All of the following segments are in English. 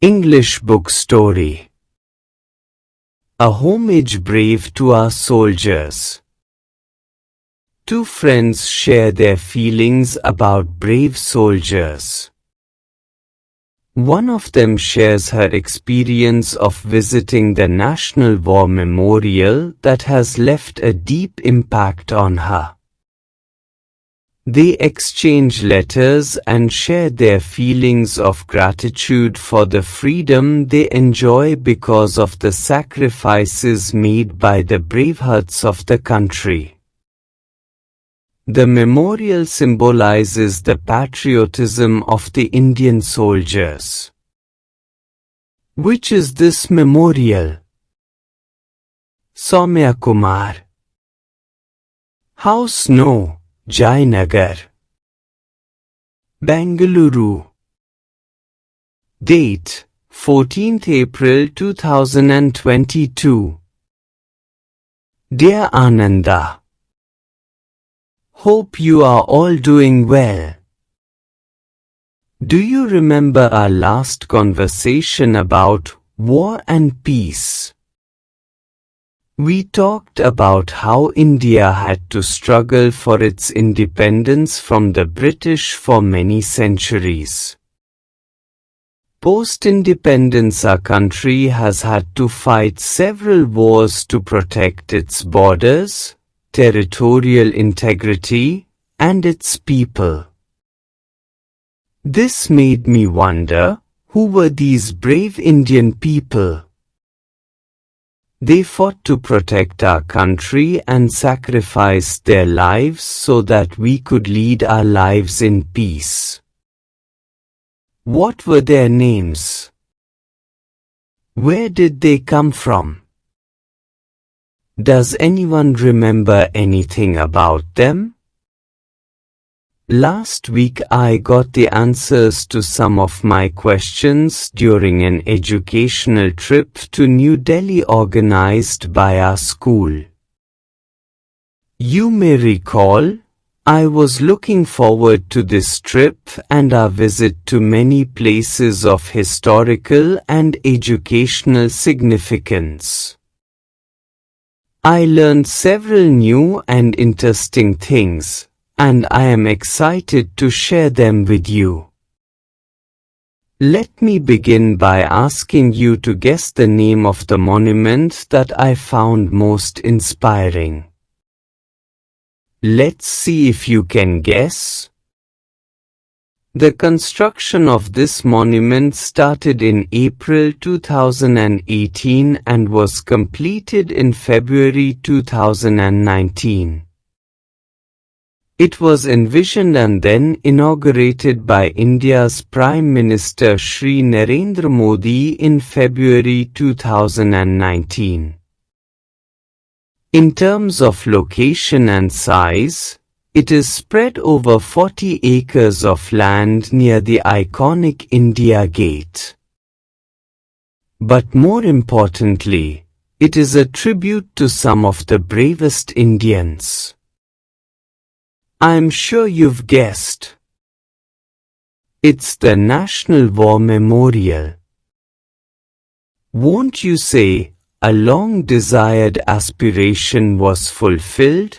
English book story. A homage brave to our soldiers. Two friends share their feelings about brave soldiers. One of them shares her experience of visiting the National War Memorial that has left a deep impact on her. They exchange letters and share their feelings of gratitude for the freedom they enjoy because of the sacrifices made by the bravehearts of the country. The memorial symbolizes the patriotism of the Indian soldiers. Which is this memorial? Soumya Kumar. House No. Jayanagar, Bengaluru. Date 14th April 2022. Dear Ananda, hope you are all doing well. Do you remember our last conversation about war and peace? We talked about how India had to struggle for its independence from the British for many centuries. Post-independence, our country has had to fight several wars to protect its borders, territorial integrity, and its people. This made me wonder, who were these brave Indian people? They fought to protect our country and sacrificed their lives so that we could lead our lives in peace. What were their names? Where did they come from? Does anyone remember anything about them? Last week I got the answers to some of my questions during an educational trip to New Delhi organized by our school. You may recall, I was looking forward to this trip and our visit to many places of historical and educational significance. I learned several new and interesting things, and I am excited to share them with you. Let me begin by asking you to guess the name of the monument that I found most inspiring. Let's see if you can guess. The construction of this monument started in April 2018 and was completed in February 2019. It was envisioned and then inaugurated by India's Prime Minister Shri Narendra Modi in February 2019. In terms of location and size, it is spread over 40 acres of land near the iconic India Gate. But more importantly, it is a tribute to some of the bravest Indians. I'm sure you've guessed. It's the National War Memorial. Won't you say, a long-desired aspiration was fulfilled?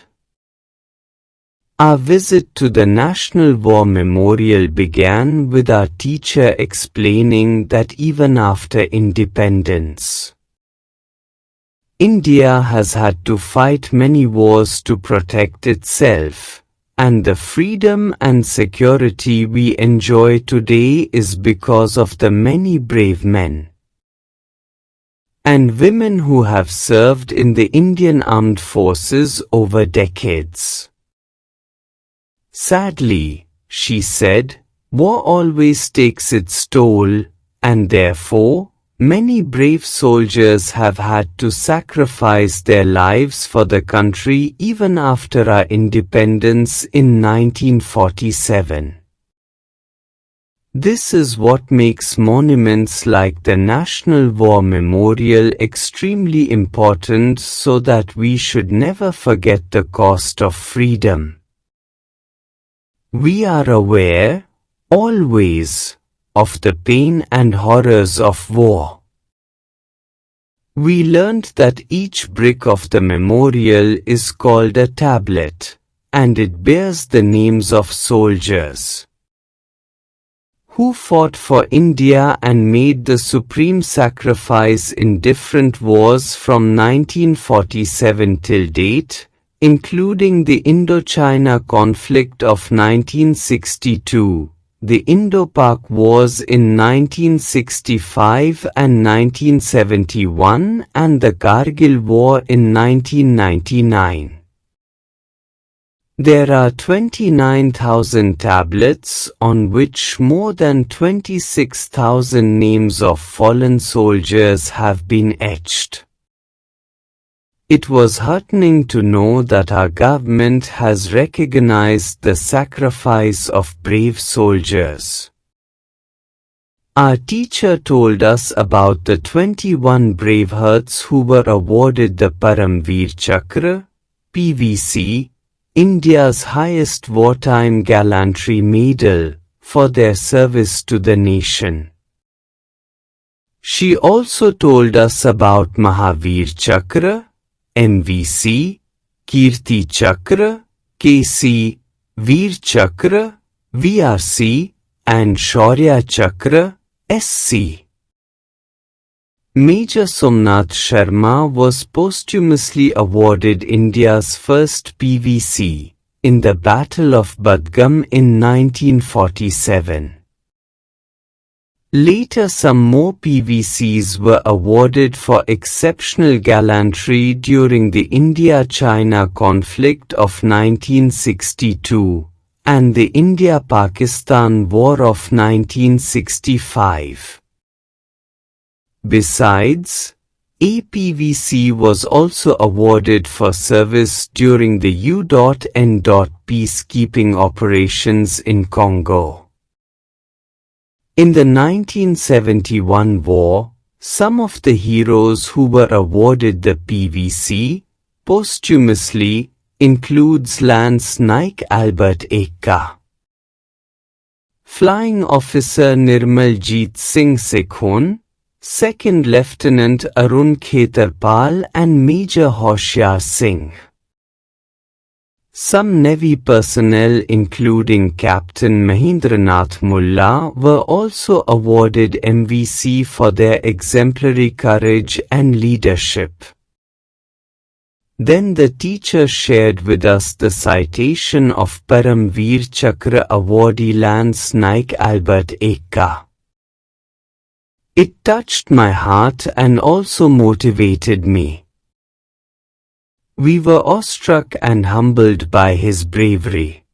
Our visit to the National War Memorial began with our teacher explaining that even after independence, India has had to fight many wars to protect itself. And the freedom and security we enjoy today is because of the many brave men and women who have served in the Indian Armed Forces over decades. Sadly, she said, war always takes its toll, and therefore, many brave soldiers have had to sacrifice their lives for the country even after our independence in 1947. This is what makes monuments like the National War Memorial extremely important, so that we should never forget the cost of freedom. We are aware, always, of the pain and horrors of war. We learned that each brick of the memorial is called a tablet, and it bears the names of soldiers who fought for India and made the supreme sacrifice in different wars from 1947 till date, including the Indochina conflict of 1962, the Indo-Pak Wars in 1965 and 1971, and the Kargil War in 1999. There are 29,000 tablets on which more than 26,000 names of fallen soldiers have been etched. It was heartening to know that our government has recognized the sacrifice of brave soldiers. Our teacher told us about the 21 bravehearts who were awarded the Paramveer Chakra, PVC, India's highest wartime gallantry medal, for their service to the nation. She also told us about Mahavir Chakra, MVC, Kirti Chakra, KC, Veer Chakra, VRC, and Shaurya Chakra, SC. Major Somnath Sharma was posthumously awarded India's first PVC in the Battle of Budgam in 1947. Later some more PVCs were awarded for exceptional gallantry during the India-China conflict of 1962 and the India-Pakistan War of 1965. Besides, a PVC was also awarded for service during the U.N. peacekeeping operations in Congo. In the 1971 war, some of the heroes who were awarded the PVC posthumously includes Lance Naik Albert Ekka, Flying Officer Nirmaljeet Singh Sekhon, Second Lieutenant Arun Khetarpal and Major Hoshyar Singh. Some Navy personnel including Captain Mahendranath Mulla were also awarded MVC for their exemplary courage and leadership. Then the teacher shared with us the citation of Paramveer Chakra awardee Lance Naik Albert Ekka. It touched my heart and also motivated me. We were awestruck and humbled by his bravery.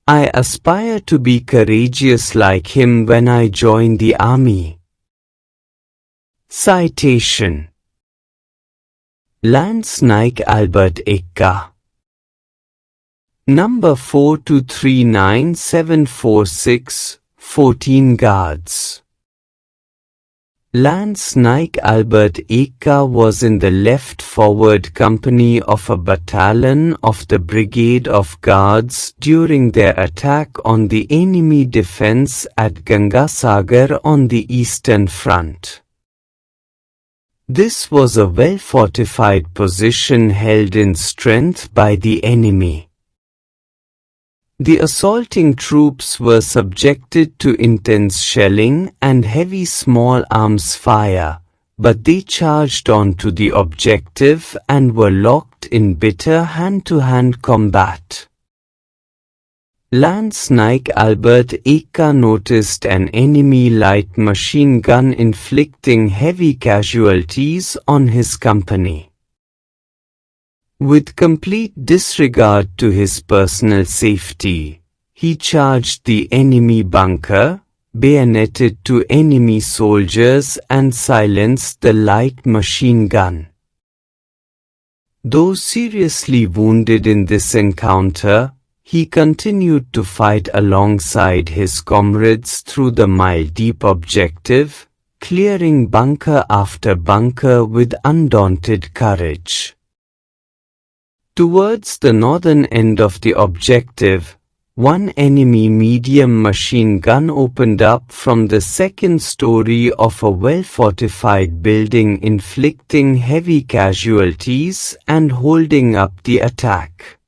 I aspire to be courageous like him when I join the army. Citation: Lance Naik Albert Ekka. Number 4239746, 14 Guards. Lance Naik Albert Ekka was in the left forward company of a battalion of the Brigade of Guards during their attack on the enemy defense at Gangasagar on the Eastern Front. This was a well-fortified position held in strength by the enemy. The assaulting troops were subjected to intense shelling and heavy small arms fire, but they charged on to the objective and were locked in bitter hand-to-hand combat. Lance Naik Albert Ekka noticed an enemy light machine gun inflicting heavy casualties on his company. With complete disregard to his personal safety, he charged the enemy bunker, bayoneted two enemy soldiers and silenced the light machine gun. Though seriously wounded in this encounter, he continued to fight alongside his comrades through the mile-deep objective, clearing bunker after bunker with undaunted courage. Towards the northern end of the objective, one enemy medium machine gun opened up from the second story of a well-fortified building, inflicting heavy casualties and holding up the attack.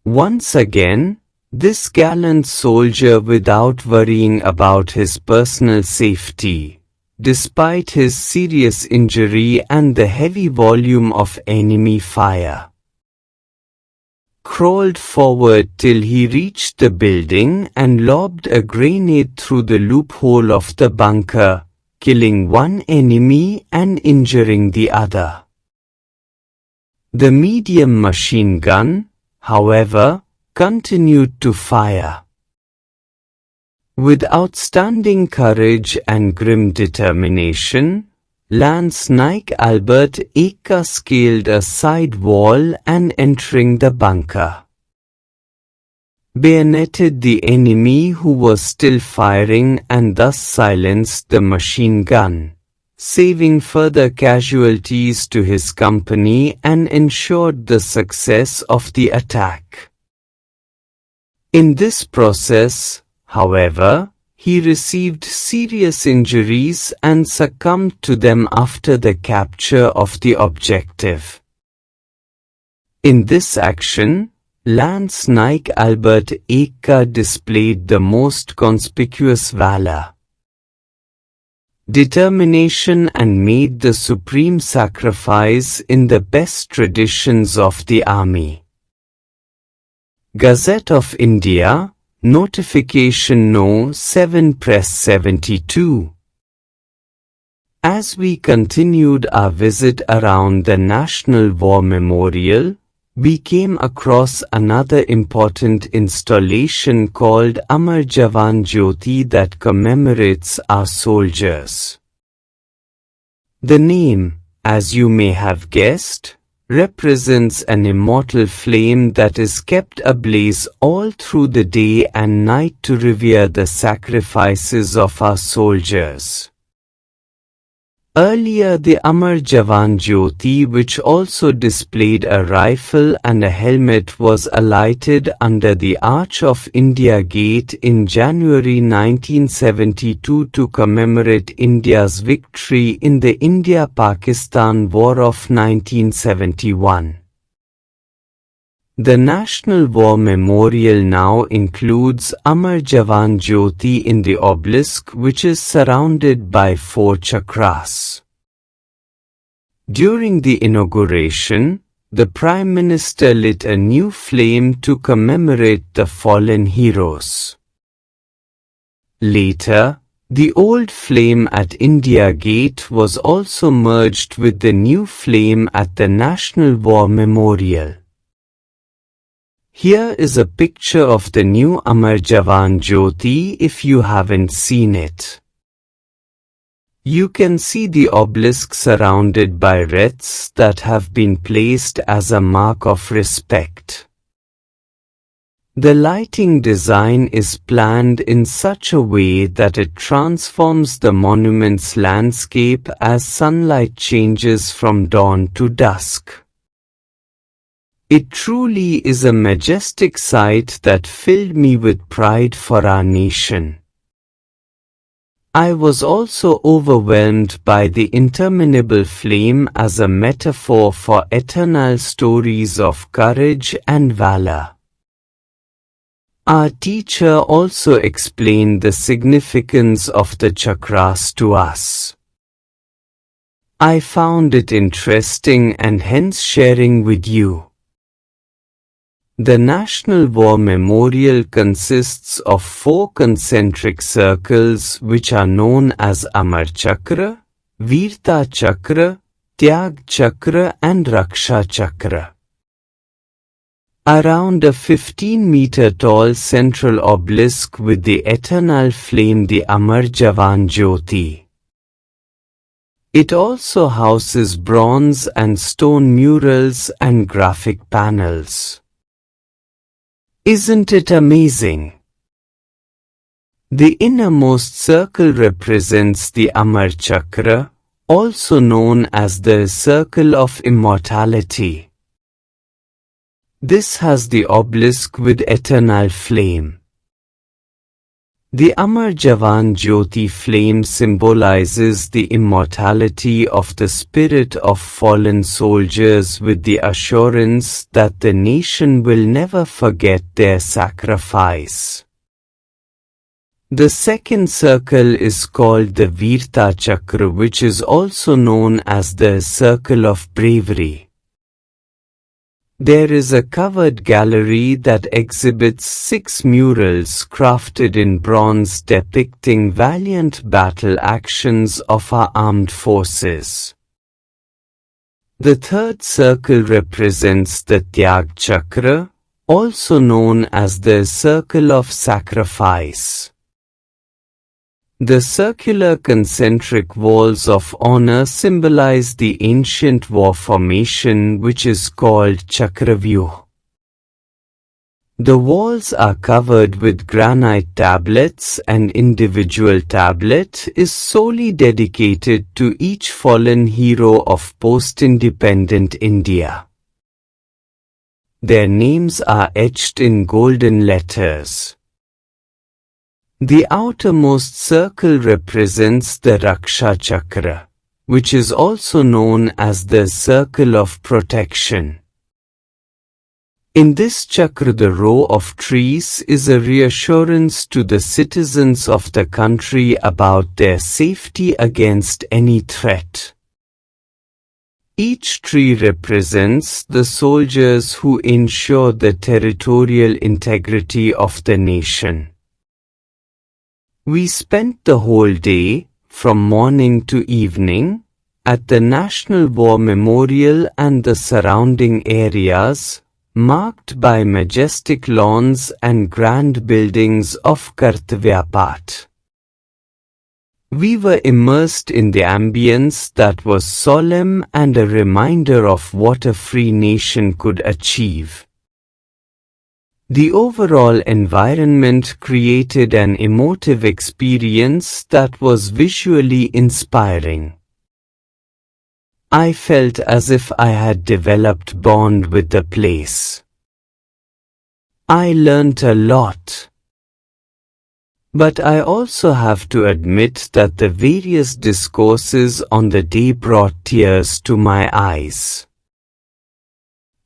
Once again, this gallant soldier, without worrying about his personal safety, despite his serious injury and the heavy volume of enemy fire, crawled forward till he reached the building and lobbed a grenade through the loophole of the bunker, killing one enemy and injuring the other. The medium machine gun, however, continued to fire. With outstanding courage and grim determination, Lance Naik Albert Eka scaled a side wall and, entering the bunker, bayoneted the enemy who was still firing and thus silenced the machine gun, saving further casualties to his company and ensured the success of the attack. In this process, however, he received serious injuries and succumbed to them after the capture of the objective. In this action, Lance Naik Albert Eka displayed the most conspicuous valor, determination and made the supreme sacrifice in the best traditions of the army. Gazette of India, Notification No. 7 Press 72. As we continued our visit around the National War Memorial, we came across another important installation called Amar Jawan Jyoti that commemorates our soldiers. The name, as you may have guessed, represents an immortal flame that is kept ablaze all through the day and night to revere the sacrifices of our soldiers. Earlier, the Amar Jawan Jyoti, which also displayed a rifle and a helmet, was alighted under the Arch of India Gate in January 1972 to commemorate India's victory in the India-Pakistan War of 1971. The National War Memorial now includes Amar Jawan Jyoti in the obelisk, which is surrounded by 4 chakras. During the inauguration, the Prime Minister lit a new flame to commemorate the fallen heroes. Later, the old flame at India Gate was also merged with the new flame at the National War Memorial. Here is a picture of the new Amar Jawan Jyoti if you haven't seen it. You can see the obelisk surrounded by wreaths that have been placed as a mark of respect. The lighting design is planned in such a way that it transforms the monument's landscape as sunlight changes from dawn to dusk. It truly is a majestic sight that filled me with pride for our nation. I was also overwhelmed by the interminable flame as a metaphor for eternal stories of courage and valor. Our teacher also explained the significance of the chakras to us. I found it interesting and hence sharing with you. The National War Memorial consists of 4 concentric circles which are known as Amar Chakra, Veerta Chakra, Tyag Chakra and Raksha Chakra. Around a 15-meter tall central obelisk with the eternal flame, the Amar Jawan Jyoti. It also houses bronze and stone murals and graphic panels. Isn't it amazing? The innermost circle represents the Amar Chakra, also known as the Circle of Immortality. This has the obelisk with eternal flame. The Amar Jawan Jyoti flame symbolizes the immortality of the spirit of fallen soldiers with the assurance that the nation will never forget their sacrifice. The second circle is called the Veerta Chakra, which is also known as the Circle of Bravery. There is a covered gallery that exhibits 6 murals crafted in bronze depicting valiant battle actions of our armed forces. The third circle represents the Tyag Chakra, also known as the Circle of Sacrifice. The circular concentric walls of honor symbolize the ancient war formation which is called Chakravyuh. The walls are covered with granite tablets and individual tablet is solely dedicated to each fallen hero of post-independent India. Their names are etched in golden letters. The outermost circle represents the Raksha Chakra, which is also known as the Circle of Protection. In this chakra, the row of trees is a reassurance to the citizens of the country about their safety against any threat. Each tree represents the soldiers who ensure the territorial integrity of the nation. We spent the whole day, from morning to evening, at the National War Memorial and the surrounding areas, marked by majestic lawns and grand buildings of Kartavya Path. We were immersed in the ambience that was solemn and a reminder of what a free nation could achieve. The overall environment created an emotive experience that was visually inspiring. I felt as if I had developed bond with the place. I learnt a lot. But I also have to admit that the various discourses on the day brought tears to my eyes.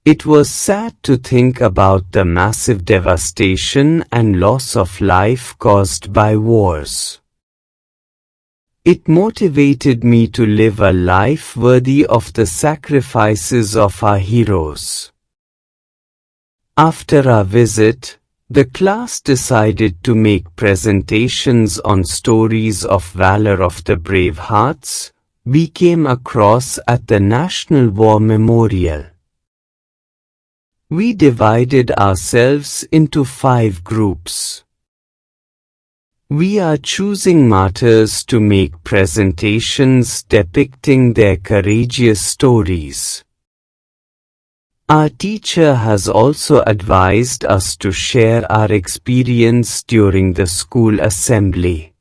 It was sad to think about the massive devastation and loss of life caused by wars. It motivated me to live a life worthy of the sacrifices of our heroes. After our visit, the class decided to make presentations on stories of valor of the brave hearts we came across at the National War Memorial. We divided ourselves into 5 groups. We are choosing martyrs to make presentations depicting their courageous stories. Our teacher has also advised us to share our experience during the school assembly.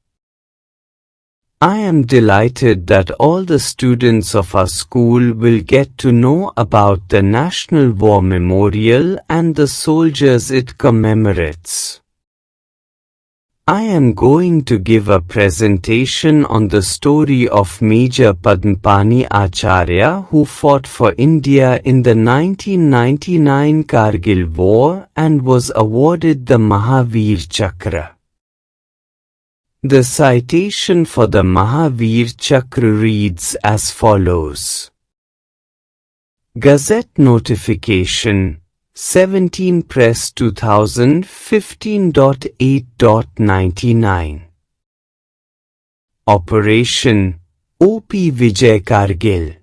I am delighted that all the students of our school will get to know about the National War Memorial and the soldiers it commemorates. I am going to give a presentation on the story of Major Padmpani Acharya who fought for India in the 1999 Kargil War and was awarded the Mahavir Chakra. The citation for the Mahavir Chakra reads as follows. Gazette Notification 17 Press 2015.8.99 Operation O.P. Vijay Kargil.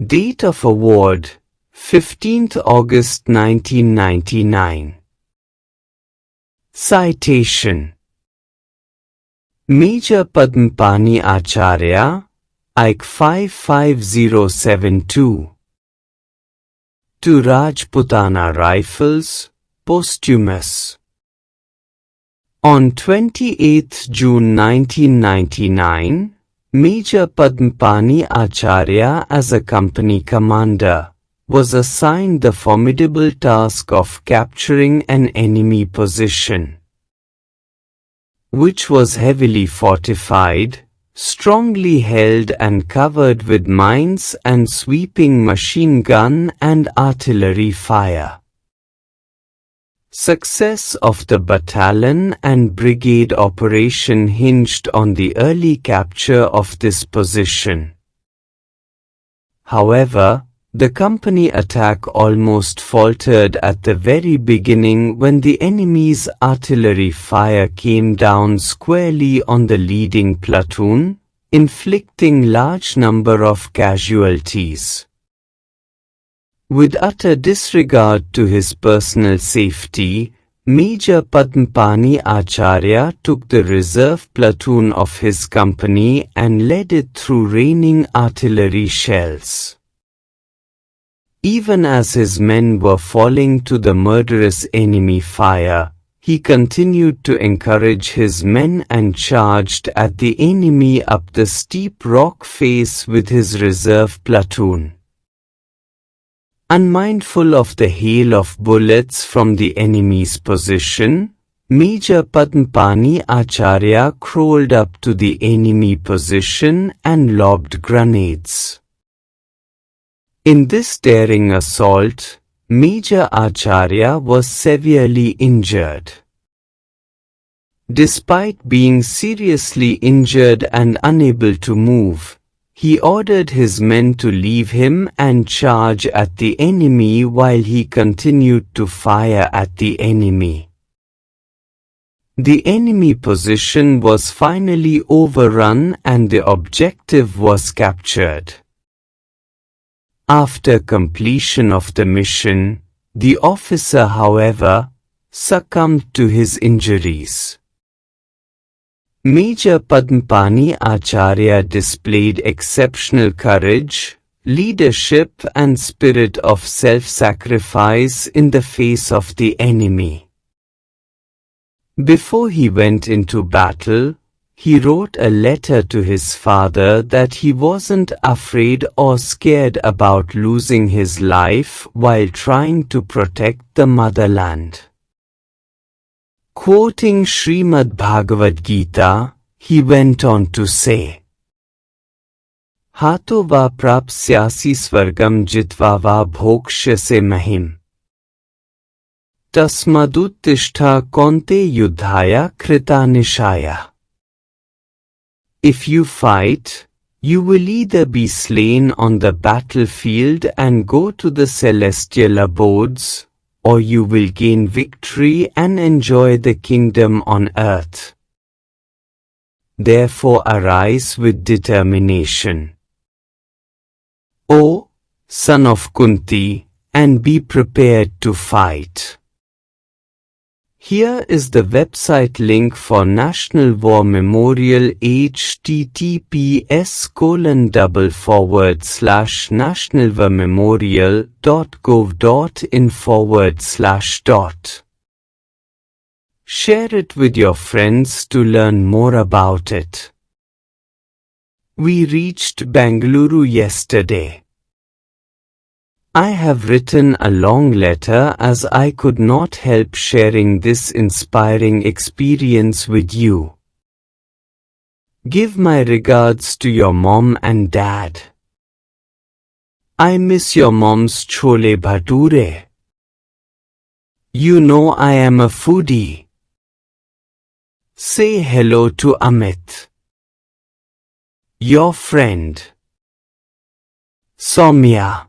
Date of award 15th August 1999. Citation Major Padmpani Acharya, IC 55072. To Rajputana Rifles, posthumous. On 28 June 1999, Major Padmpani Acharya as a company commander, was assigned the formidable task of capturing an enemy position, which was heavily fortified, strongly held and covered with mines and sweeping machine gun and artillery fire. Success of the battalion and brigade operation hinged on the early capture of this position. However, the company attack almost faltered at the very beginning when the enemy's artillery fire came down squarely on the leading platoon, inflicting large number of casualties. With utter disregard to his personal safety, Major Padmpani Acharya took the reserve platoon of his company and led it through raining artillery shells. Even as his men were falling to the murderous enemy fire, he continued to encourage his men and charged at the enemy up the steep rock face with his reserve platoon. Unmindful of the hail of bullets from the enemy's position, Major Padmpani Acharya crawled up to the enemy position and lobbed grenades. In this daring assault, Major Acharya was severely injured. Despite being seriously injured and unable to move, he ordered his men to leave him and charge at the enemy while he continued to fire at the enemy. The enemy position was finally overrun and the objective was captured. After completion of the mission, the officer, however, succumbed to his injuries. Major Padmpani Acharya displayed exceptional courage, leadership and spirit of self-sacrifice in the face of the enemy. Before he went into battle, he wrote a letter to his father that he wasn't afraid or scared about losing his life while trying to protect the motherland. Quoting Srimad Bhagavad Gita, he went on to say, Hato va prapsyasi swargam jitva va bhokshyase mahim. Tasmaduttishta konte yudhaya krita nishaya. If you fight, you will either be slain on the battlefield and go to the celestial abodes, or you will gain victory and enjoy the kingdom on earth. Therefore arise with determination, O son of Kunti, and be prepared to fight. Here is the website link for National War Memorial https://nationalwarmemorial.gov.in/. Share it with your friends to learn more about it. We reached Bengaluru yesterday. I have written a long letter as I could not help sharing this inspiring experience with you. Give my regards to your mom and dad. I miss your mom's chole bhature. You know I am a foodie. Say hello to Amit. Your friend. Soumya.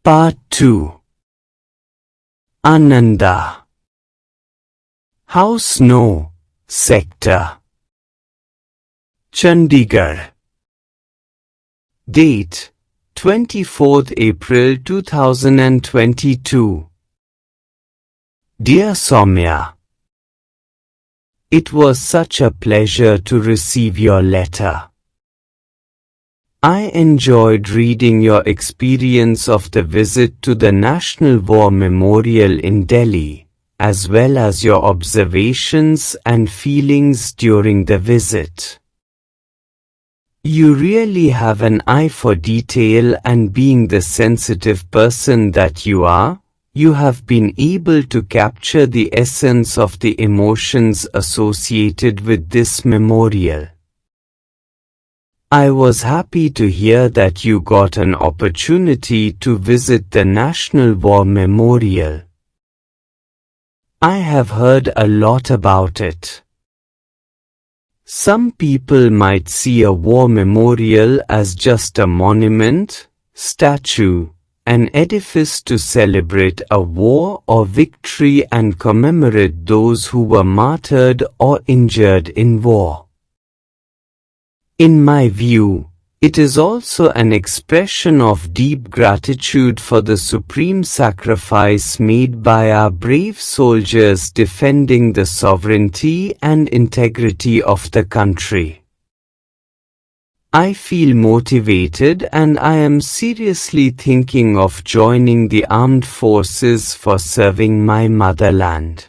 Part 2. Ananda. House No. Sector. Chandigarh. Date 24th April 2022. Dear Soumya, it was such a pleasure to receive your letter. I enjoyed reading your experience of the visit to the National War Memorial in Delhi, as well as your observations and feelings during the visit. You really have an eye for detail, and being the sensitive person that you are, you have been able to capture the essence of the emotions associated with this memorial. I was happy to hear that you got an opportunity to visit the National War Memorial. I have heard a lot about it. Some people might see a war memorial as just a monument, statue, an edifice to celebrate a war or victory and commemorate those who were martyred or injured in war. In my view, it is also an expression of deep gratitude for the supreme sacrifice made by our brave soldiers defending the sovereignty and integrity of the country. I feel motivated, and I am seriously thinking of joining the armed forces for serving my motherland.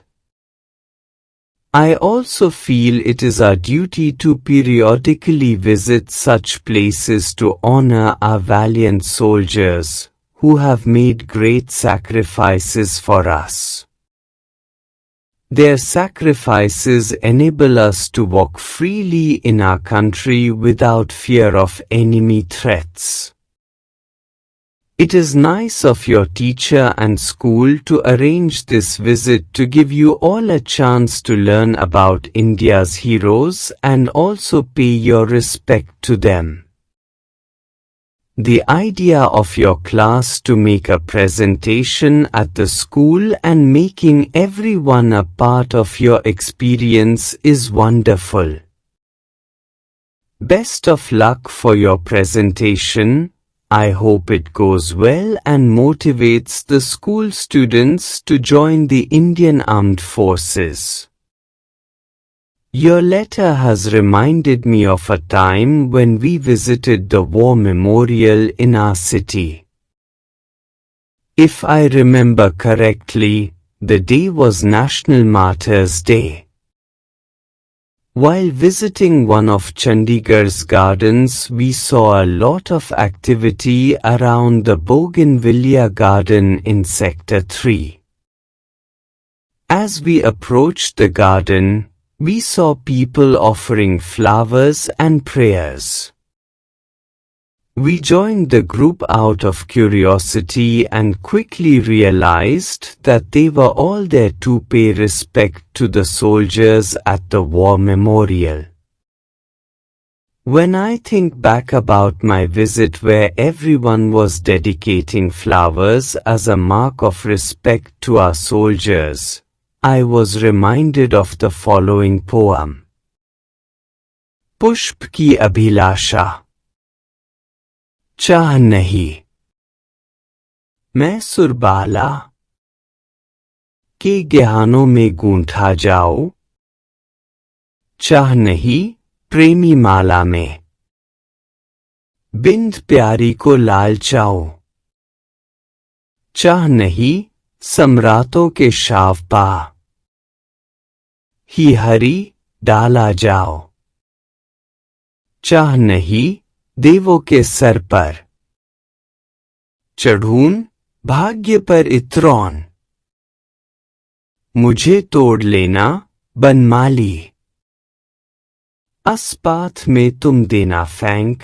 I also feel it is our duty to periodically visit such places to honor our valiant soldiers, who have made great sacrifices for us. Their sacrifices enable us to walk freely in our country without fear of enemy threats. It is nice of your teacher and school to arrange this visit to give you all a chance to learn about India's heroes and also pay your respect to them. The idea of your class to make a presentation at the school and making everyone a part of your experience is wonderful. Best of luck for your presentation. I hope it goes well and motivates the school students to join the Indian Armed Forces. Your letter has reminded me of a time when we visited the war memorial in our city. If I remember correctly, the day was National Martyrs' Day. While visiting one of Chandigarh's gardens, we saw a lot of activity around the Bougainvillea garden in Sector 3. As we approached the garden, we saw people offering flowers and prayers. We joined the group out of curiosity and quickly realized that they were all there to pay respect to the soldiers at the war memorial. When I think back about my visit where everyone was dedicating flowers as a mark of respect to our soldiers, I was reminded of the following poem. पुष्प की अभिलाषा चाह नहीं, मैं सुरबाला के गहनों में गूंथा जाऊं, चाह नहीं प्रेमी माला में बिंद प्यारी को लालचाऊं, चाह नहीं सम्राटों के शाव पा ही हरी डाला जाओ, चाह नहीं देवों के सर पर चढ़ून भाग्य पर इत्रोन, मुझे तोड़ लेना बनमाली, अस्पात में तुम देना फैंक,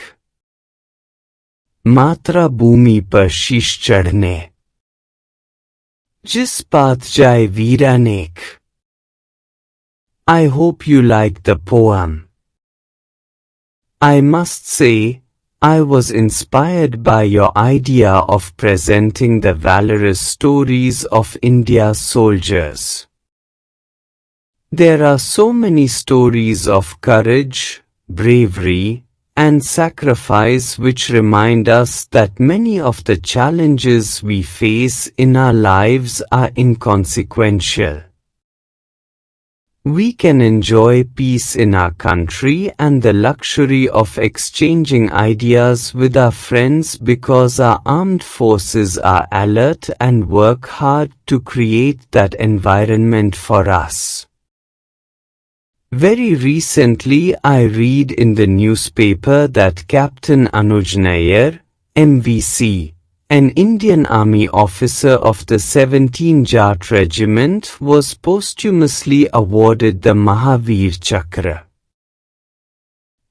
मात्रा भूमि पर शीश चढ़ने, जिस पात जाए वीरानेक. I hope you like the poem. I must say, I was inspired by your idea of presenting the valorous stories of India's soldiers. There are so many stories of courage, bravery, and sacrifice which remind us that many of the challenges we face in our lives are inconsequential. We can enjoy peace in our country and the luxury of exchanging ideas with our friends because our armed forces are alert and work hard to create that environment for us. Very recently I read in the newspaper that Captain Anuj Nair, MVC, an Indian Army officer of the 17th Jat Regiment, was posthumously awarded the Mahavir Chakra,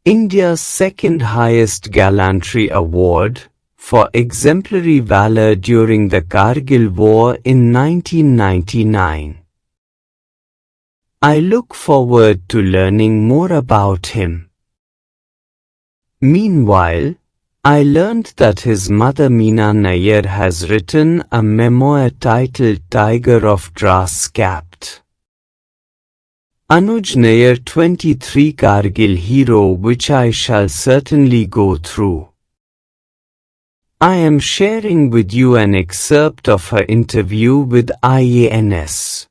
India's second highest gallantry award, for exemplary valor during the Kargil War in 1999. I look forward to learning more about him. Meanwhile, I learned that his mother Meena Nair has written a memoir titled Tiger of Grass Capped. Anuj Nair 23 Kargil Hero, which I shall certainly go through. I am sharing with you an excerpt of her interview with IANS.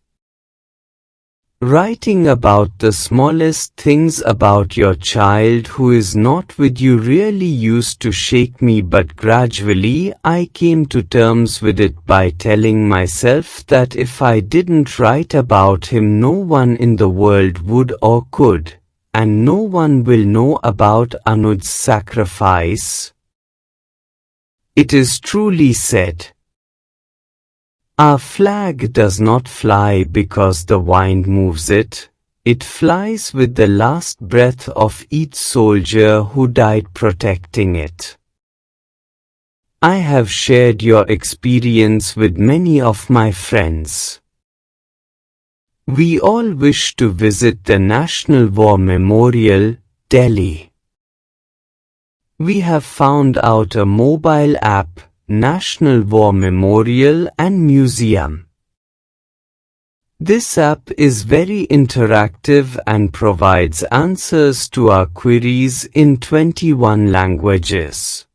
Writing about the smallest things about your child who is not with you really used to shake me, but gradually I came to terms with it by telling myself that if I didn't write about him, no one in the world would or could, and no one will know about Anuj's sacrifice. It is truly said. Our flag does not fly because the wind moves it, it flies with the last breath of each soldier who died protecting it. I have shared your experience with many of my friends. We all wish to visit the National War Memorial, Delhi. We have found out a mobile app, National War Memorial and Museum. This app is very interactive and provides answers to our queries in 21 languages.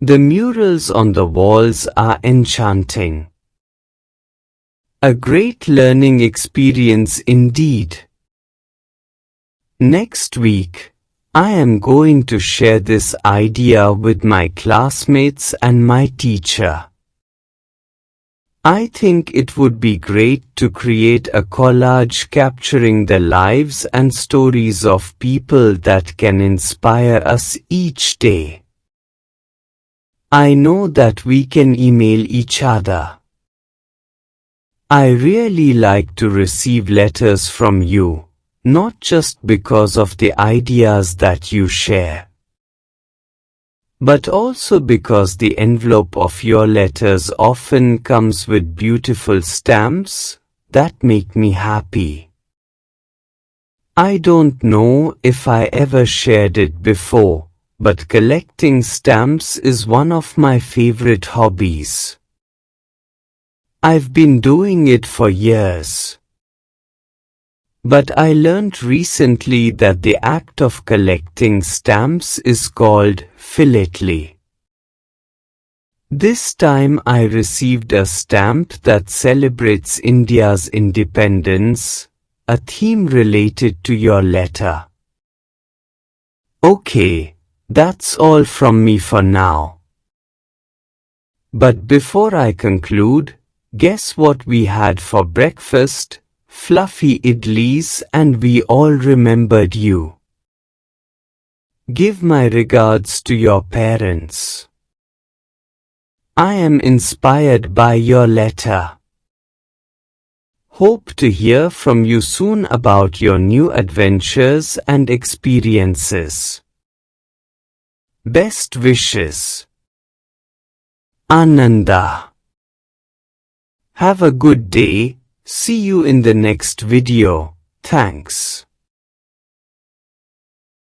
The murals on the walls are enchanting. A great learning experience indeed. Next week, I am going to share this idea with my classmates and my teacher. I think it would be great to create a collage capturing the lives and stories of people that can inspire us each day. I know that we can email each other. I really like to receive letters from you. Not just because of the ideas that you share, but also because the envelope of your letters often comes with beautiful stamps that make me happy. I don't know if I ever shared it before, but collecting stamps is one of my favorite hobbies. I've been doing it for years. But I learned recently that the act of collecting stamps is called philately. This time I received a stamp that celebrates India's independence, a theme related to your letter. Okay, that's all from me for now. But before I conclude, guess what we had for breakfast? Fluffy idlis, and we all remembered you. Give my regards to your parents. I am inspired by your letter. Hope to hear from you soon about your new adventures and experiences. Best wishes. Ananda. Have a good day. See you in the next video. Thanks.